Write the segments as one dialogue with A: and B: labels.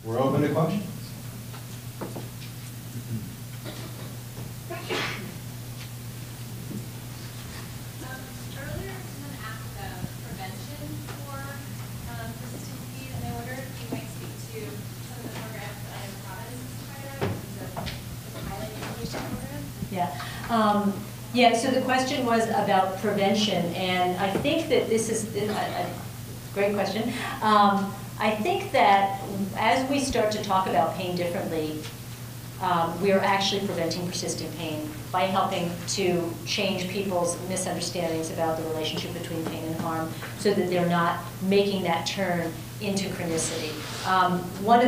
A: we're open to questions.
B: Earlier, someone asked about prevention for persistent pain, and I wonder if you might speak to some of the programs that other provinces try out in terms of the pilot inpatient program.
C: Yeah. Yeah, so the question was about prevention, and I think that this is a great question. I think that as we start to talk about pain differently, we are actually preventing persistent pain by helping to change people's misunderstandings about the relationship between pain and harm so that they're not making that turn into chronicity. What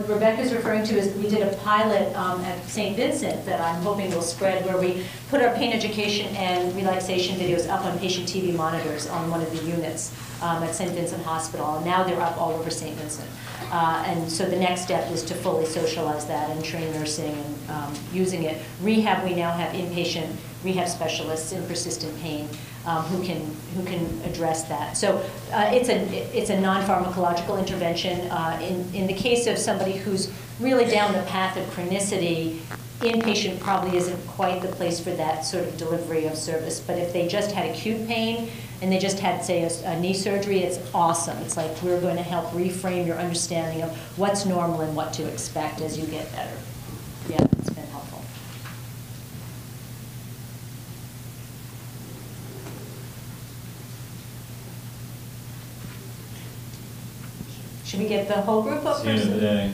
C: Rebecca's referring to is we did a pilot at St. Vincent that I'm hoping will spread, where we put our pain education and relaxation videos up on patient TV monitors on one of the units at St. Vincent Hospital, and now they're up all over St. Vincent. And so the next step is to fully socialize that and train nursing and using it. Rehab, we now have inpatient rehab specialists in persistent pain who can address that. So it's a non-pharmacological intervention. In the case of somebody who's really down the path of chronicity, inpatient probably isn't quite the place for that sort of delivery of service. But if they just had acute pain and they just had, say, a knee surgery, it's awesome. It's like we're going to help reframe your understanding of what's normal and what to expect as you get better. Yeah, it's been helpful. Should we get the whole group up?
A: It's the end of the day.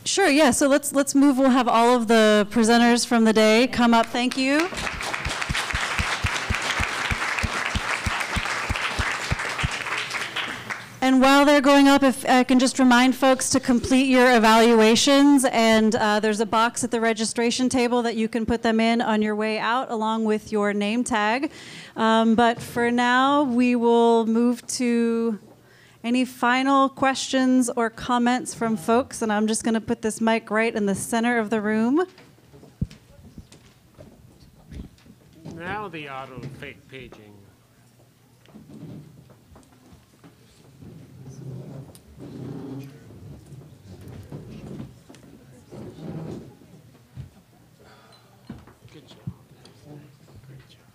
D: Sure, yeah, so let's move. We'll have all of the presenters from the day come up. Thank you. And while they're going up, if I can just remind folks to complete your evaluations, and there's a box at the registration table that you can put them in on your way out along with your name tag. But for now, we will move to any final questions or comments from folks, and I'm just going to put this mic right in the center of the room.
E: Now the auto fake paging. Good job. Great job.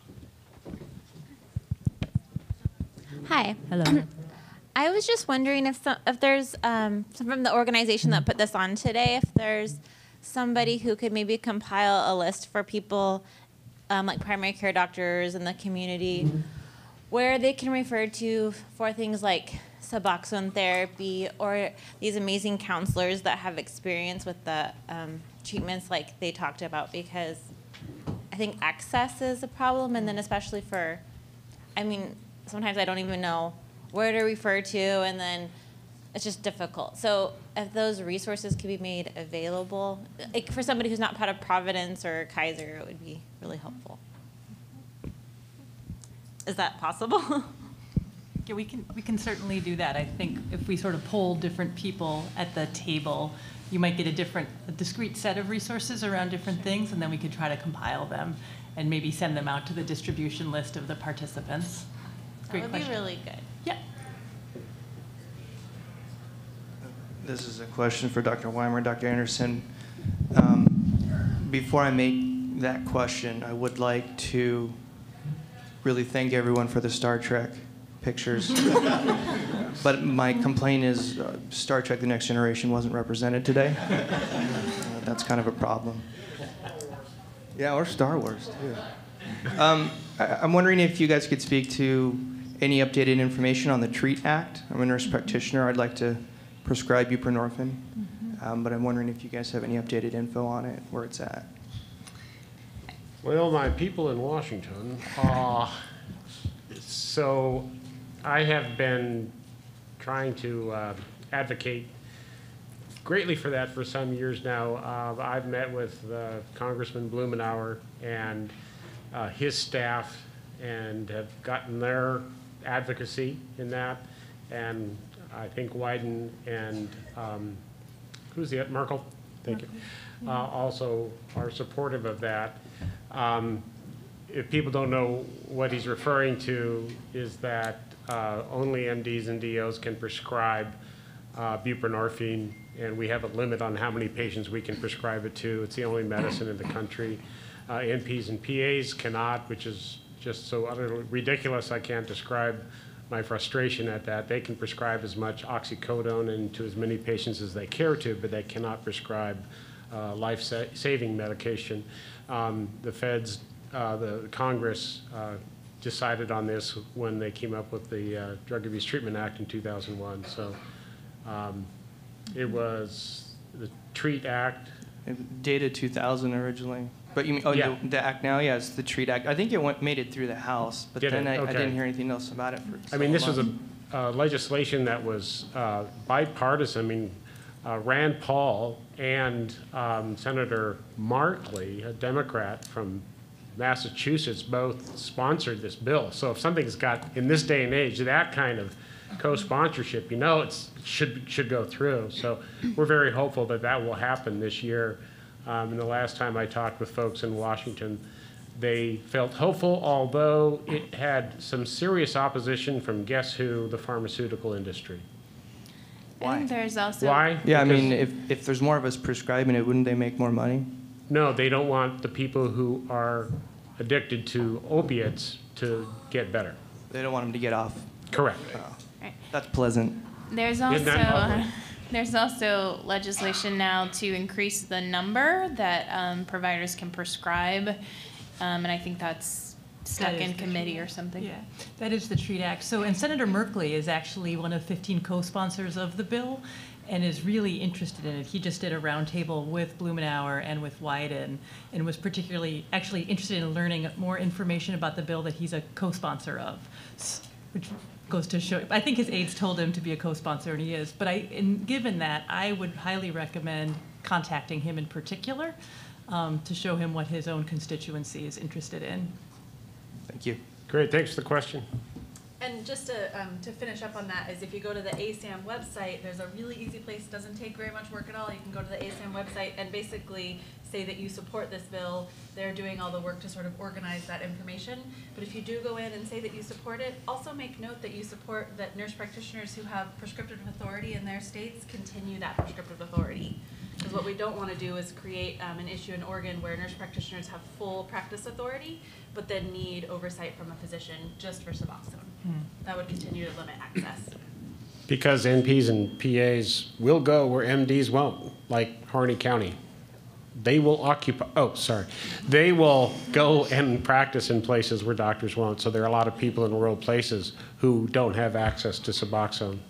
F: Hi.
D: Hello.
F: I was just wondering if there's from the organization that put this on today, if there's somebody who could maybe compile a list for people like primary care doctors in the community where they can refer to for things like Suboxone therapy or these amazing counselors that have experience with the treatments like they talked about, because I think access is a problem, and then especially for, I mean, sometimes I don't even know where to refer to, and then it's just difficult. So if those resources could be made available, like for somebody who's not part of Providence or Kaiser, it would be really helpful. Is that possible?
G: Yeah, we can certainly do that. I think if we sort of poll different people at the table, you might get a discrete set of resources around different things, and then we could try to compile them and maybe send them out to the distribution list of the participants. Great
F: That would
G: question.
F: be really good.
G: Yeah.
H: This is a question for Dr. Weimer, Dr. Anderson. Before I make that question, I would like to really thank everyone for the Star Trek pictures. But my complaint is Star Trek The Next Generation wasn't represented today. That's kind of a problem. Yeah, or Star Wars, too. I'm wondering if you guys could speak to any updated information on the TREAT Act. I'm a nurse practitioner. I'd like to prescribe buprenorphine, but I'm wondering if you guys have any updated info on it, where it's at.
E: Well, my people in Washington, so I have been trying to advocate greatly for that for some years now. I've met with Congressman Blumenauer and his staff and have gotten their advocacy in that, and I think Wyden and who's the Merkel? Thank you. Also are supportive of that. if people don't know what he's referring to, is that only MDs and DOs can prescribe buprenorphine, and we have a limit on how many patients we can prescribe it to. It's the only medicine in the country. NPs and PAs cannot, which is just so utterly ridiculous. I can't describe my frustration at that. They can prescribe as much oxycodone and to as many patients as they care to, but they cannot prescribe life-saving medication. The feds, the Congress decided on this when they came up with the Drug Abuse Treatment Act in 2001. So it was the TREAT Act.
H: It dated 2000 originally. But you mean, oh,
E: Yeah.
H: the act now? Yeah, it's the TREAT Act. I think it made it through the House, but
E: Did
H: then
E: it?
H: I
E: Okay.
H: didn't hear anything else about it for
E: I mean, this was
H: months.
E: a legislation that was bipartisan. I mean, Rand Paul and Senator Martley, a Democrat from Massachusetts, both sponsored this bill. So if something's got, in this day and age, that kind of co-sponsorship, you know, it should go through. So we're very hopeful that that will happen this year. And the last time I talked with folks in Washington, they felt hopeful, although it had some serious opposition from, guess who, the pharmaceutical industry.
H: Why?
F: And there's also
E: Why?
H: Yeah, I
E: Because-
H: mean, if there's more of us prescribing it, wouldn't they make more money?
E: No, they don't want the people who are addicted to opiates to get better.
H: They don't want them to get off.
E: Correct.
H: That's pleasant.
F: There's
E: Isn't that lovely?
F: there's also legislation now to increase the number that providers can prescribe, and I think that's stuck
G: That is
F: in
G: the
F: committee
G: TREAT
F: or something.
G: Yeah, that is the TREAT Act. So, and Senator Merkley is actually one of 15 co-sponsors of the bill and is really interested in it. He just did a roundtable with Blumenauer and with Wyden and was particularly actually interested in learning more information about the bill that he's a co-sponsor of, which goes to show, I think his aides told him to be a co-sponsor, and he is. But given that, I would highly recommend contacting him in particular to show him what his own constituency is interested in.
H: Thank you.
E: Great, thanks for the question.
A: And just to finish up on that is if you go to the ASAM website, there's a really easy place, doesn't take very much work at all. You can go to the ASAM website and basically say that you support this bill. They're doing all the work to sort of organize that information. But if you do go in and say that you support it, also make note that you support that nurse practitioners who have prescriptive authority in their states continue that prescriptive authority. Because what we don't want to do is create an issue in Oregon where nurse practitioners have full practice authority, but then need oversight from a physician just for Suboxone. That would continue to limit access.
E: Because NPs and PAs will go where MDs won't, like Harney County. They will they will go and practice in places where doctors won't. So there are a lot of people in rural places who don't have access to Suboxone.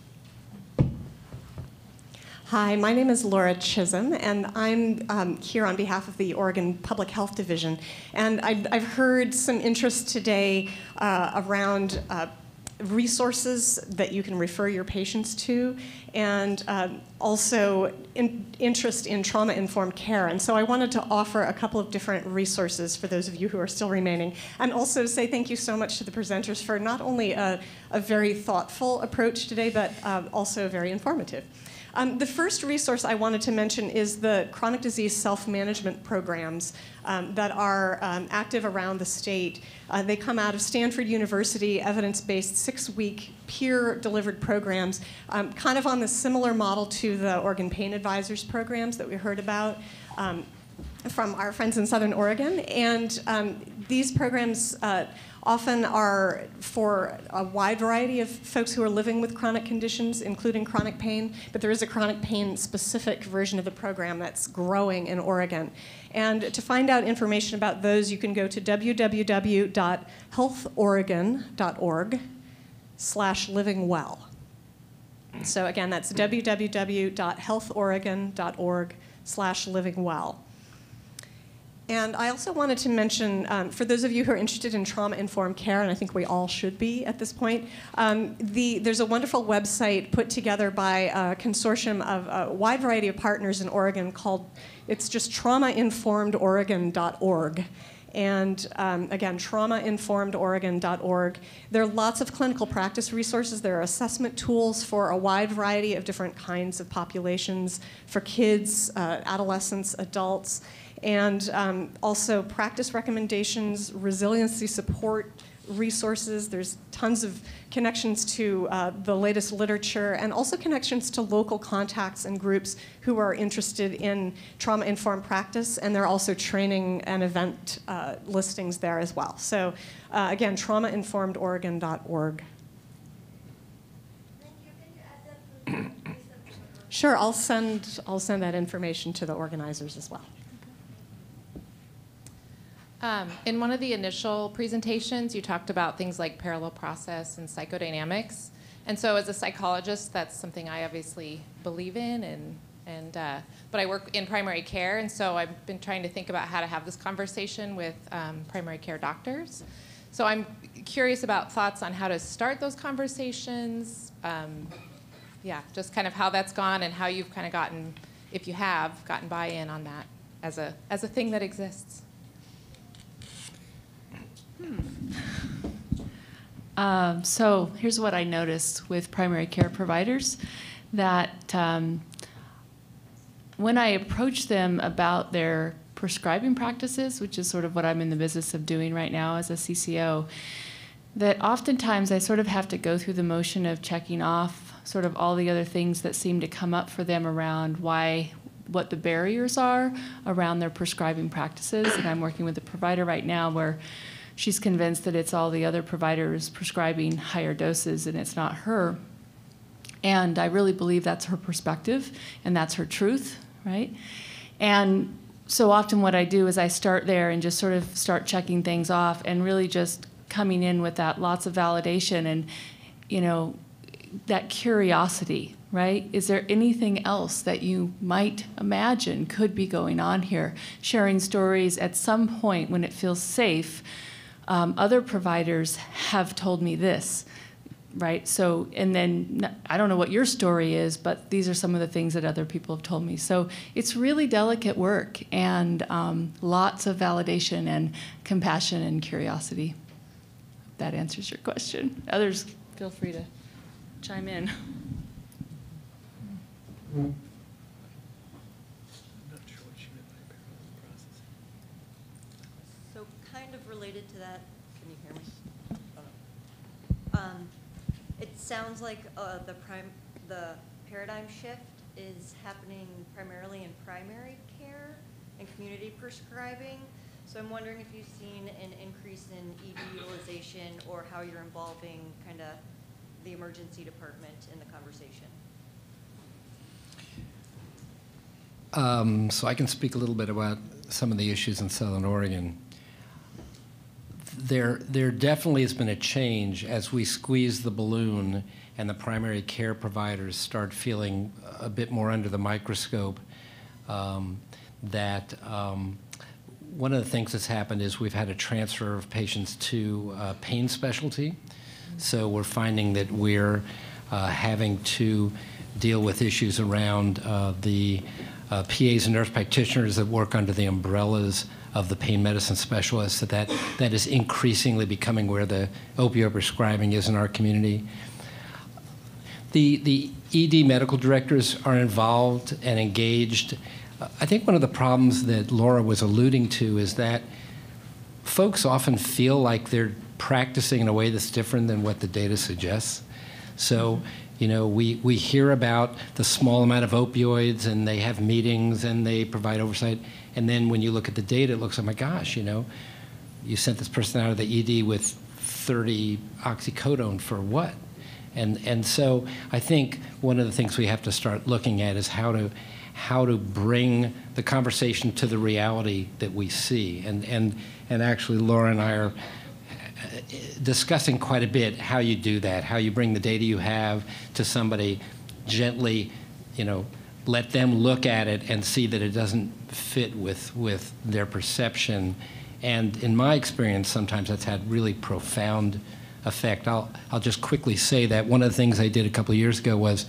I: Hi, my name is Laura Chisholm, and I'm here on behalf of the Oregon Public Health Division. And I've heard some interest today around resources that you can refer your patients to, and also interest in trauma-informed care. And so I wanted to offer a couple of different resources for those of you who are still remaining, and also say thank you so much to the presenters for not only a very thoughtful approach today, but also very informative. The first resource I wanted to mention is the chronic disease self-management programs that are active around the state. They come out of Stanford University, evidence-based 6-week peer-delivered programs, kind of on the similar model to the Oregon Pain Advisors programs that we heard about from our friends in Southern Oregon. And these programs often are for a wide variety of folks who are living with chronic conditions, including chronic pain, but there is a chronic pain-specific version of the program that's growing in Oregon. And to find out information about those, you can go to www.healthoregon.org/livingwell. So again, that's www.healthoregon.org/livingwell. And I also wanted to mention, for those of you who are interested in trauma-informed care, and I think we all should be at this point, there's a wonderful website put together by a consortium of a wide variety of partners in Oregon called, it's just traumainformedoregon.org. And again, traumainformedoregon.org. There are lots of clinical practice resources. There are assessment tools for a wide variety of different kinds of populations, for kids, adolescents, adults. and also practice recommendations, resiliency support resources. There's tons of connections to the latest literature, and also connections to local contacts and groups who are interested in trauma-informed practice, and there are also training and event listings there as well. So again, traumainformedoregon.org. Sure, I'll send that information to the organizers as well.
J: In one of the initial presentations, you talked about things like parallel process and psychodynamics. And so as a psychologist, that's something I obviously believe in, but I work in primary care, and so I've been trying to think about how to have this conversation with primary care doctors. So I'm curious about thoughts on how to start those conversations, yeah, just kind of how that's gone and how you've kind of gotten, if you have, gotten buy-in on that as a thing that exists.
K: So here's what I noticed with primary care providers, that when I approach them about their prescribing practices, which is sort of what I'm in the business of doing right now as a CCO, that oftentimes I sort of have to go through the motion of checking off sort of all the other things that seem to come up for them around what the barriers are around their prescribing practices. And I'm working with a provider right now where she's convinced that it's all the other providers prescribing higher doses and it's not her. And I really believe that's her perspective and that's her truth, right? And so often what I do is I start there and just sort of start checking things off and really just coming in with that lots of validation and, you know, that curiosity, right? Is there anything else that you might imagine could be going on here? Sharing stories at some point when it feels safe. Other providers have told me this, right? So, and then I don't know what your story is, but these are some of the things that other people have told me. So it's really delicate work and lots of validation and compassion and curiosity. If that answers your question. Others, feel free to chime in.
L: So kind of related to that, can you hear me? Oh, no. It sounds like the paradigm shift is happening primarily in primary care and community prescribing. So I'm wondering if you've seen an increase in ED utilization or how you're involving kind of the emergency department in the conversation.
M: So I can speak a little bit about some of the issues in Southern Oregon. There definitely has been a change as we squeeze the balloon and the primary care providers start feeling a bit more under the microscope. One of the things that's happened is we've had a transfer of patients to pain specialty. So we're finding that we're having to deal with issues around the PAs and nurse practitioners that work under the umbrellas of the pain medicine specialists, that is increasingly becoming where the opioid prescribing is in our community. The ED medical directors are involved and engaged. I think one of the problems that Laura was alluding to is that folks often feel like they're practicing in a way that's different than what the data suggests. So, you know, we hear about the small amount of opioids and they have meetings and they provide oversight. And then when you look at the data, it looks, oh my gosh, you know, you sent this person out of the ED with 30 oxycodone for what? And so I think one of the things we have to start looking at is how to bring the conversation to the reality that we see. And actually Laura and I are discussing quite a bit how you do that, how you bring the data you have to somebody, gently, you know, let them look at it and see that it doesn't fit with their perception. And in my experience, sometimes that's had really profound effect. I'll just quickly say that one of the things I did a couple of years ago was,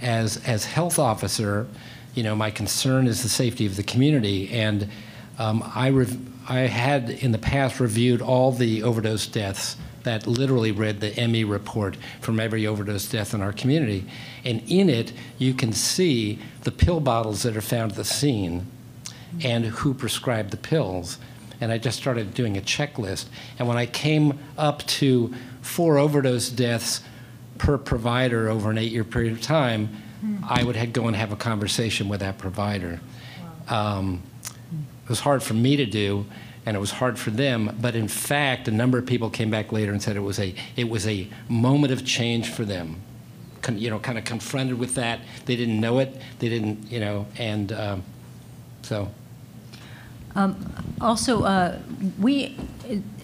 M: as health officer, you know, my concern is the safety of the community, and I had in the past reviewed all the overdose deaths, that literally read the ME report from every overdose death in our community. And in it, you can see the pill bottles that are found at the scene. and who prescribed the pills. And I just started doing a checklist. And when I came up to 4 overdose deaths per provider over an 8-year period of time, I would go and have a conversation with that provider. It was hard for me to do, and it was hard for them. But in fact, a number of people came back later and said it was a moment of change for them. Kind of confronted with that. They didn't know it. They didn't, and so.
C: Also, we,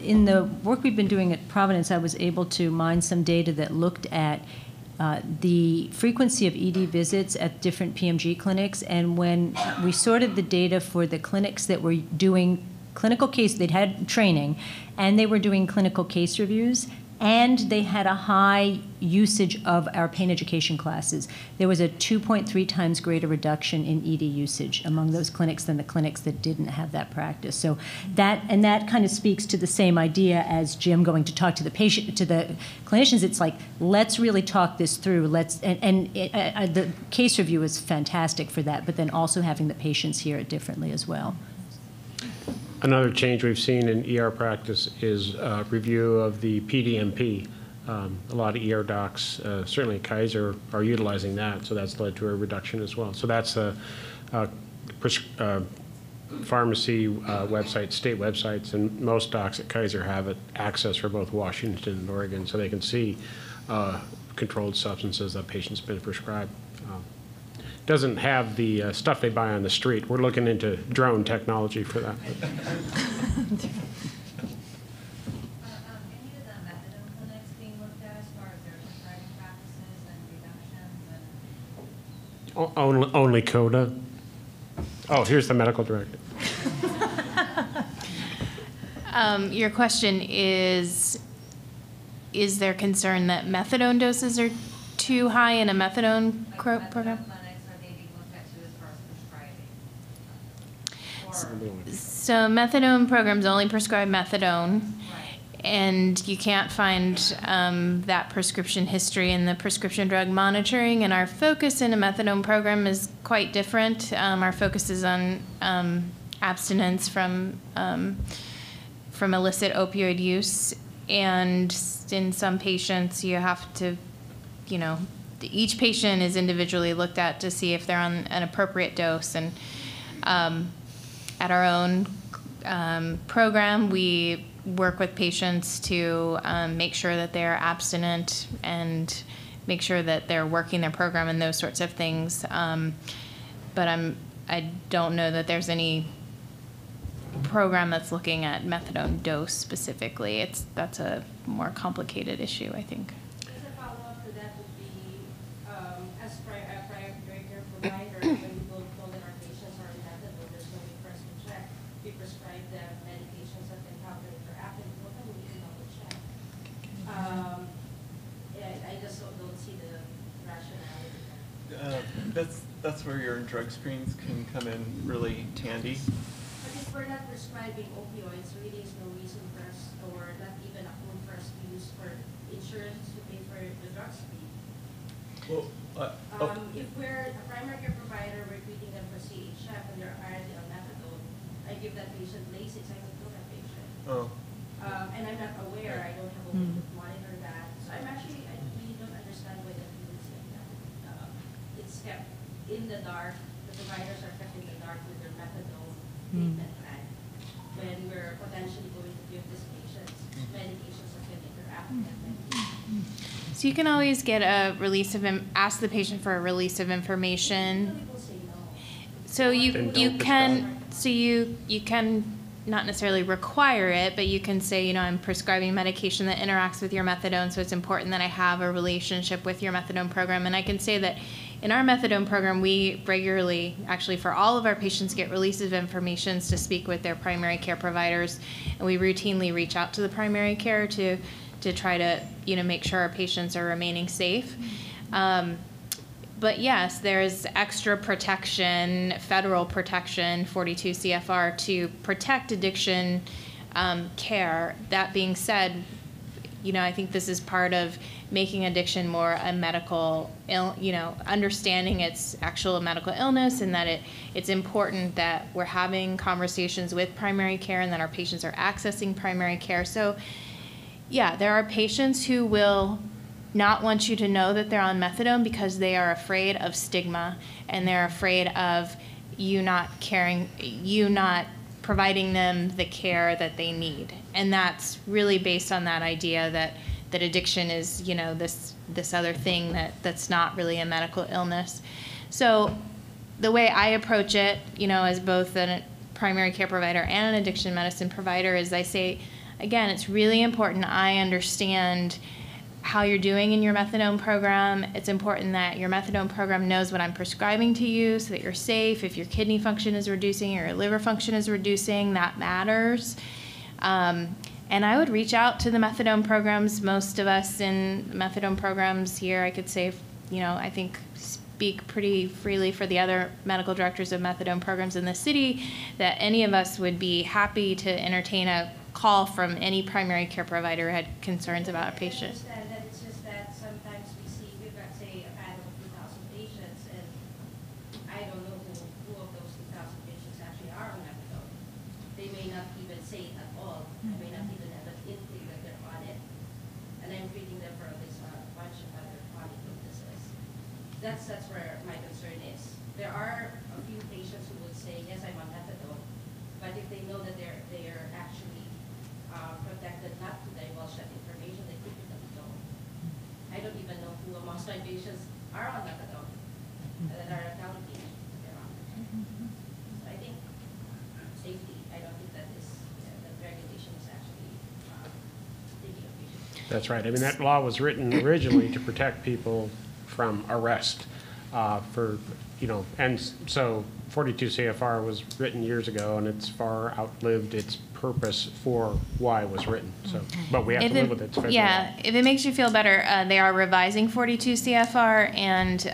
C: in the work we've been doing at Providence, I was able to mine some data that looked at the frequency of ED visits at different PMG clinics. And when we sorted the data for the clinics that were doing clinical case, they'd had training, and they were doing clinical case reviews, and they had a high usage of our pain education classes. There was a 2.3 times greater reduction in ED usage among those clinics than the clinics that didn't have that practice. So that kind of speaks to the same idea as Jim going to talk to the patient, to the clinicians. It's like, let's really talk this through. The case review is fantastic for that, but then also having the patients hear it differently as well.
E: Another change we've seen in ER practice is review of the PDMP. A lot of ER docs, certainly Kaiser, are utilizing that, so that's led to a reduction as well. So that's a pharmacy website, state websites, and most docs at Kaiser have access for both Washington and Oregon, so they can see controlled substances that patients been prescribed. Doesn't have the stuff they buy on the street. We're looking into drone technology for that.
B: Any of the methadone clinics being looked at as far as their prescribing practices and reductions?
E: Only CODA. Oh, here's the medical director.
N: Your question is there concern that methadone doses are too high in a methadone program? So methadone programs only prescribe methadone, and you can't find that prescription history in the prescription drug monitoring. And our focus in a methadone program is quite different. Our focus is on abstinence from illicit opioid use, and in some patients you have to, each patient is individually looked at to see if they're on an appropriate dose. And at our own program, we work with patients to make sure that they're abstinent and make sure that they're working their program and those sorts of things. But I don't know that there's any program that's looking at methadone dose specifically. That's a more complicated issue, I think.
O: As a follow-up to that would be, as prior care provider, when we go in our patients or in methadone, there's no way for us to check. We prescribe them medications that they have in their app, and what we can double check. I just don't see the rationality.
P: That's where your drug screens can come in really handy.
O: But if we're not prescribing opioids, really is no reason for us, or not even a home for us to use for insurance to pay for the drug screen.
P: Well,
O: if we're a primary care provider, we're treating them for CHF and they're already on methadone, I give that patient Lasix, I would kill that patient. And I'm not aware, I don't have a way to monitor that. So I really don't understand why the field is like that. It's kept in the dark, the providers are kept in the dark with their methadone treatment plan, when we're potentially going to give this patient medications that can interact with that medication.
N: So you can always get a release of ask the patient for a release of information. So you can not necessarily require it, but you can say, I'm prescribing medication that interacts with your methadone, so it's important that I have a relationship with your methadone program. And I can say that in our methadone program, we regularly, actually for all of our patients, get releases of information to speak with their primary care providers, and we routinely reach out to the primary care to try to make sure our patients are remaining safe. But yes, there's extra protection, federal protection, 42 CFR, to protect addiction care. That being said, I think this is part of making addiction more a medical, understanding its actual medical illness, and that it's important that we're having conversations with primary care and that our patients are accessing primary care. So yeah, there are patients who will not want you to know that they're on methadone because they are afraid of stigma, and they're afraid of you not providing them the care that they need. And that's really based on that idea that addiction is, this other thing that's not really a medical illness. So the way I approach it, as both a primary care provider and an addiction medicine provider, is I say, again, it's really important I understand how you're doing in your methadone program. It's important that your methadone program knows what I'm prescribing to you so that you're safe. If your kidney function is reducing or your liver function is reducing, that matters. And I would reach out to the methadone programs. Most of us in methadone programs here, I could say, I think speak pretty freely for the other medical directors of methadone programs in the city, that any of us would be happy to entertain a call from any primary care provider who had concerns about a patient.
O: I understand that. It's just that sometimes we see, we've got, say, a panel of 2,000 patients, and I don't know who of those 2,000 patients actually are on methadone. They may not even say it at all. I may not even have an inkling that they're on it, and I'm treating them for this bunch of other chronic illnesses. That's where my concern is. There are a few patients who would say, yes, I'm on methadone, but if they know that they're actually protected not to divulge that information, they typically don't. I don't even know who amongst my patients are on methadone that are telling me they're on it. So I think safety, I don't think that regulation is actually taking a patient.
E: That's right. I mean, that law was written originally to protect people from arrest and so 42 CFR was written years ago, and it's far outlived its purpose for why it was written. So, but we have to live with it.
N: If it makes you feel better, they are revising 42 CFR, and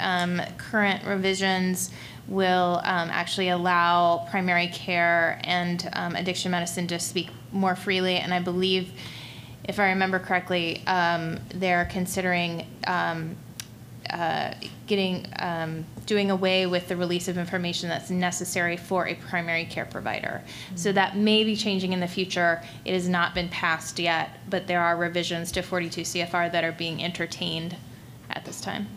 N: current revisions will actually allow primary care and addiction medicine to speak more freely. And I believe, if I remember correctly, they're considering doing away with the release of information that's necessary for a primary care provider. So that may be changing in the future. It has not been passed yet, but there are revisions to 42 CFR that are being entertained at this time.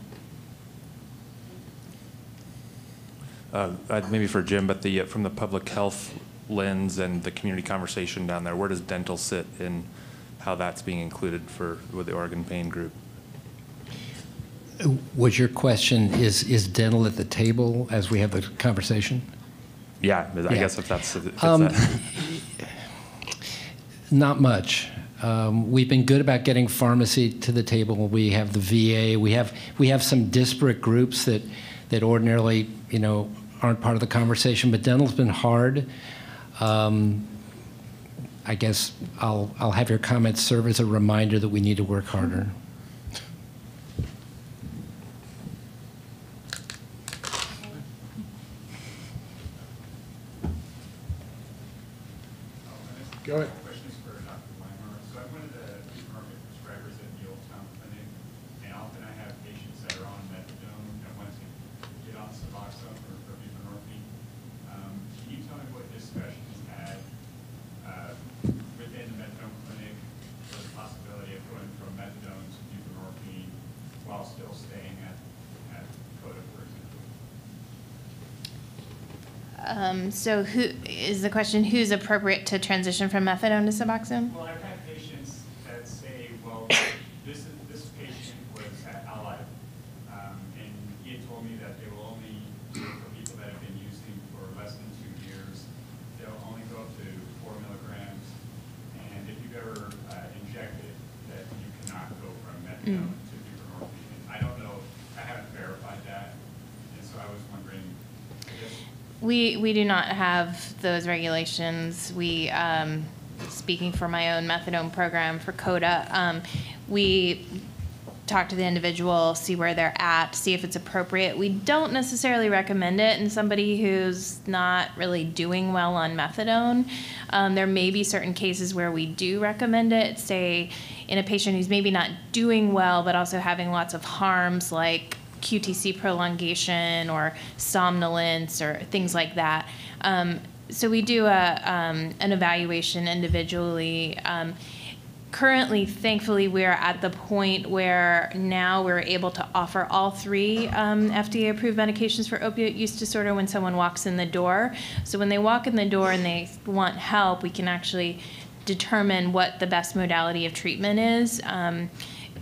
Q: Maybe for Jim, but from the public health lens and the community conversation down there, where does dental sit in how that's being included with the Oregon Pain Group?
M: Was your question, is dental at the table as we have the conversation?
Q: Yeah, I guess if that's
M: not much. We've been good about getting pharmacy to the table. We have the VA. We have some disparate groups that ordinarily aren't part of the conversation. But dental's been hard. I guess I'll have your comments serve as a reminder that we need to work harder.
E: Go ahead.
R: My question is for Dr. Weimar. So I'm one of the buprenorphine prescribers at the Old Town Clinic, and often I have patients that are on methadone that want to get on Suboxone or buprenorphine. Can you tell me what discussions had within the methadone clinic for the possibility of going from methadone to buprenorphine while still staying at CODA, for example?
N: So is the question, who's appropriate to transition from methadone to Suboxone?
R: Well, I've had patients that say, well, this patient was at Allied, and he had told me that they will only do it for people that have been using for less than 2 years. They'll only go up to 4 milligrams, and if you've ever injected, that you cannot go from methadone to buprenorphine. And I don't know, I haven't verified that, and so I was wondering,
N: We do not have those regulations. We, speaking for my own methadone program for CODA, we talk to the individual, see where they're at, see if it's appropriate. We don't necessarily recommend it in somebody who's not really doing well on methadone. There may be certain cases where we do recommend it, say in a patient who's maybe not doing well, but also having lots of harms like QTC prolongation or somnolence or things like that. So we do an evaluation individually. Currently, thankfully, we're at the point where now we're able to offer all 3 FDA-approved medications for opioid use disorder when someone walks in the door. So when they walk in the door and they want help, we can actually determine what the best modality of treatment is.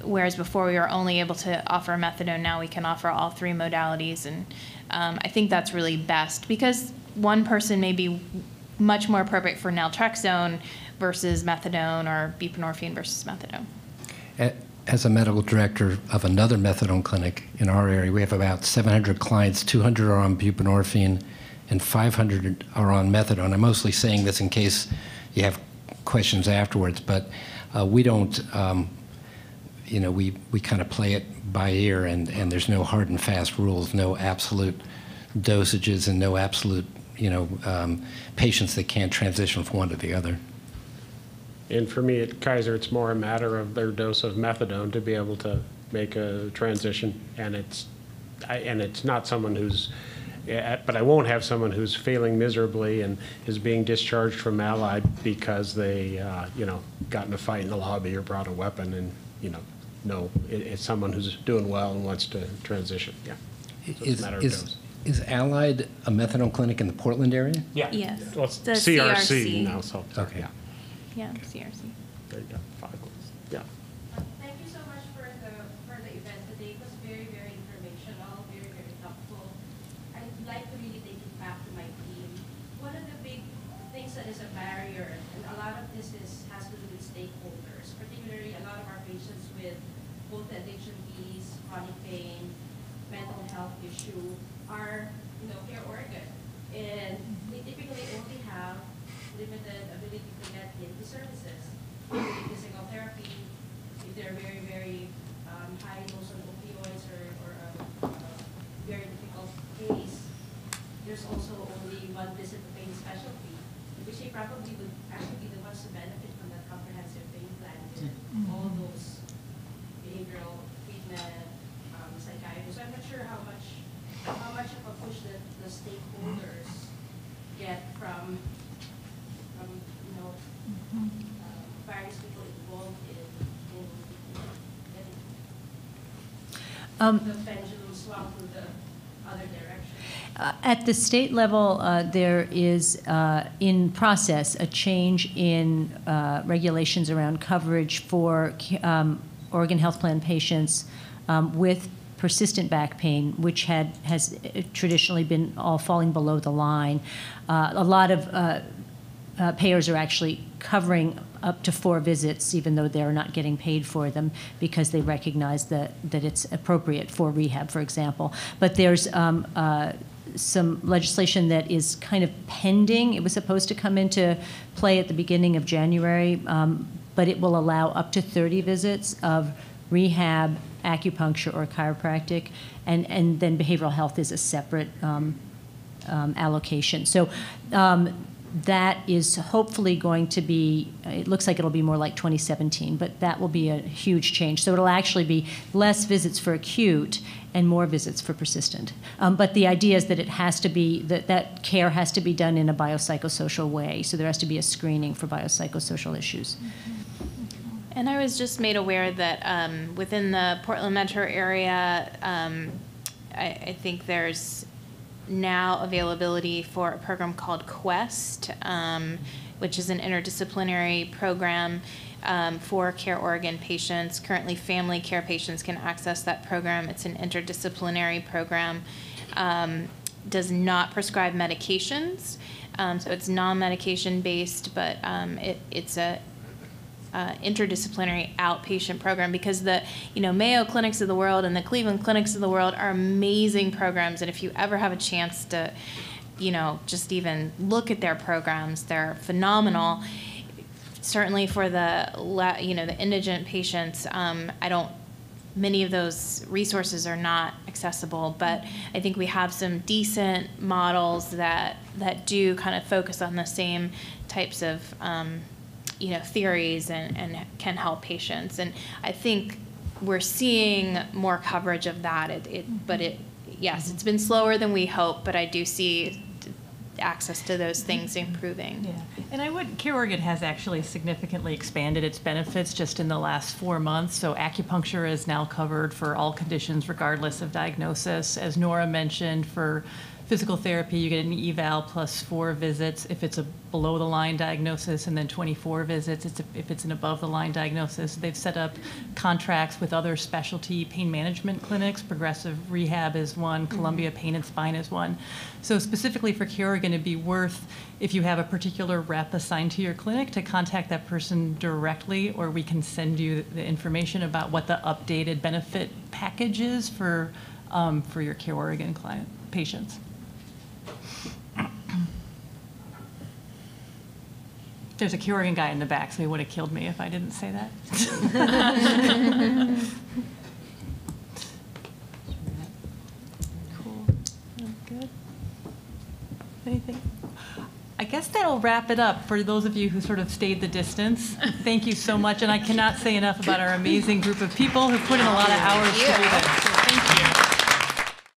N: Whereas before we were only able to offer methadone, now we can offer all 3 modalities. And I think that's really best because one person may be much more appropriate for naltrexone versus methadone or buprenorphine versus methadone.
M: As a medical director of another methadone clinic in our area, we have about 700 clients, 200 are on buprenorphine, and 500 are on methadone. I'm mostly saying this in case you have questions afterwards, but we don't, we kind of play it by ear, and there's no hard and fast rules, no absolute dosages, and no absolute, patients that can't transition from one to the other.
E: And for me at Kaiser, it's more a matter of their dose of methadone to be able to make a transition. And it's not someone who's, but I won't have someone who's failing miserably and is being discharged from Allied because they, got in a fight in the lobby or brought a weapon. And, no, it's someone who's doing well and wants to transition. Yeah. So it's a matter of dose.
M: Is Allied a methadone clinic in the Portland area?
E: Yeah.
N: Yes.
E: Well, it's
N: The
E: CRC
N: CRC.
E: now, so.
M: Okay.
E: Yeah.
N: Yeah, CRC.
E: There you go. 5 clicks. Yeah.
O: Thank you so much for the event today. It was very, very informational, very, very helpful. I'd like to really take it back to my team. One of the big things that is a barrier, and a lot of this has to do with stakeholders, particularly a lot of our patients with both addiction piece, chronic pain, mental health issue are, care organ. And they typically only have limited ability to get into services. Maybe physical therapy, if they're very, very high dose on opioids or a very difficult case, there's also only one visit to pain specialty, which they probably would actually be the ones to benefit from that comprehensive pain plan with all those behavioral treatment, psychiatry. So I'm not sure how much of a push the stakeholders get from various people involved in getting the pendulum swung to the other direction.
C: At the state level, there is in process a change in regulations around coverage for Oregon Health Plan patients with persistent back pain, which has traditionally been all falling below the line. A lot of payers are actually covering up to 4 visits, even though they're not getting paid for them, because they recognize that it's appropriate for rehab, for example. But there's some legislation that is kind of pending. It was supposed to come into play at the beginning of January, but it will allow up to 30 visits of rehab, acupuncture, or chiropractic, and then behavioral health is a separate allocation. So that is hopefully going to be, it looks like it'll be more like 2017, but that will be a huge change. So it'll actually be less visits for acute and more visits for persistent. But the idea is that it has to be, that care has to be done in a biopsychosocial way. So there has to be a screening for biopsychosocial issues.
N: And I was just made aware that within the Portland metro area, I think there's now availability for a program called Quest, which is an interdisciplinary program for Care Oregon patients. Currently, family care patients can access that program. It's an interdisciplinary program. Does not prescribe medications, so it's non-medication based, but it's a interdisciplinary outpatient program, because the Mayo Clinics of the world and the Cleveland Clinics of the world are amazing programs, and if you ever have a chance to just even look at their programs, they're phenomenal. Certainly for the indigent patients, many of those resources are not accessible, but I think we have some decent models that do kind of focus on the same types of theories and can help patients. And I think we're seeing more coverage of that. Yes, it's been slower than we hoped, but I do see access to those things improving.
G: Yeah, and Care Oregon has actually significantly expanded its benefits just in the last 4 months. So acupuncture is now covered for all conditions regardless of diagnosis. As Nora mentioned, for physical therapy, you get an eval plus 4 visits if it's a below-the-line diagnosis, and then 24 visits if it's an above-the-line diagnosis. They've set up contracts with other specialty pain management clinics. Progressive Rehab is one, Columbia Pain and Spine is one. So specifically for Care Oregon, it'd be worth, if you have a particular rep assigned to your clinic, to contact that person directly, or we can send you the information about what the updated benefit package is for your Care Oregon patients. There's a Care Oregon guy in the back, so he would have killed me if I didn't say that. Cool. Good. Anything? I guess that'll wrap it up for those of you who sort of stayed the distance. Thank you so much, and I cannot say enough about our amazing group of people who put in a lot of hours to do this. So thank you.